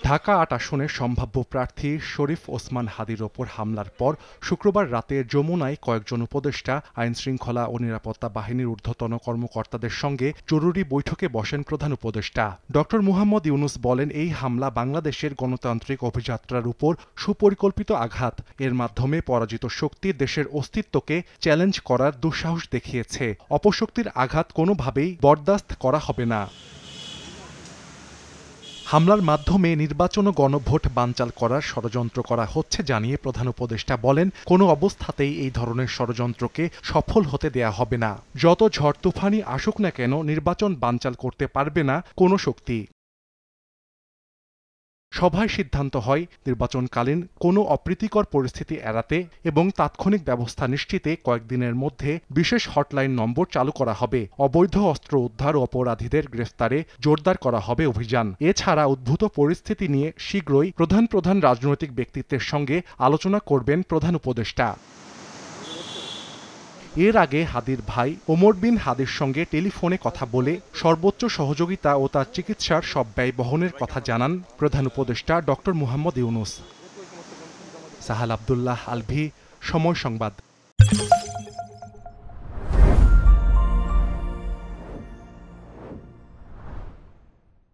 ঢাকা ৮ আসনের সম্ভাব্য প্রার্থী শরীফ ওসমান হাদির ওপর হামলার পর শুক্রবার রাতে যমুনায় কয়েকজন উপদেষ্টা, আইনশৃঙ্খলা ও নিরাপত্তা বাহিনীর ঊর্ধ্বতন কর্মকর্তাদের সঙ্গে জরুরি বৈঠকে বসেন প্রধান উপদেষ্টা। ড মুহাম্মদ ইউনুস বলেন, এই হামলা বাংলাদেশের গণতান্ত্রিক অভিযাত্রার উপর সুপরিকল্পিত আঘাত। এর মাধ্যমে পরাজিত শক্তি দেশের অস্তিত্বকে চ্যালেঞ্জ করার দুঃসাহস দেখিয়েছে। অপশক্তির আঘাত কোনোভাবেই বরদাস্ত করা হবে না। হামলার মাধ্যমে নির্বাচন ও গণভোট বানচাল করার ষড়যন্ত্র করা হচ্ছে জানিয়ে প্রধান উপদেষ্টা বলেন, কোনো অবস্থাতেই এই ধরনের ষড়যন্ত্রকে সফল হতে দেয়া হবে না। যত ঝড় তুফানি আসুক না কেন নির্বাচন বানচাল করতে পারবে না কোনো শক্তি। সভায় সিদ্ধান্ত হয়, নির্বাচনকালীন কোনো অপ্রীতিকর পরিস্থিতি এড়াতে এবং তাৎক্ষণিক ব্যবস্থা নিশ্চিতে কয়েকদিনের মধ্যে বিশেষ হটলাইন নম্বর চালু করা হবে। অবৈধ অস্ত্র উদ্ধার ও অপরাধীদের গ্রেফতারে জোরদার করা হবে অভিযান। এছাড়া উদ্ভূত পরিস্থিতি নিয়ে শীঘ্রই প্রধান রাজনৈতিক ব্যক্তিত্বের সঙ্গে আলোচনা করবেন প্রধান উপদেষ্টা। এর আগে হাদির ভাই ওমর বিন হাদির সঙ্গে টেলিফোনে কথা বলে সর্বোচ্চ সহযোগিতা ও তার চিকিৎসার সব ব্যয় বহনের কথা জানান প্রধান উপদেষ্টা ড মুহাম্মদ ইউনুস। সাহাল আব্দুল্লাহ আলভি, সময় সংবাদ।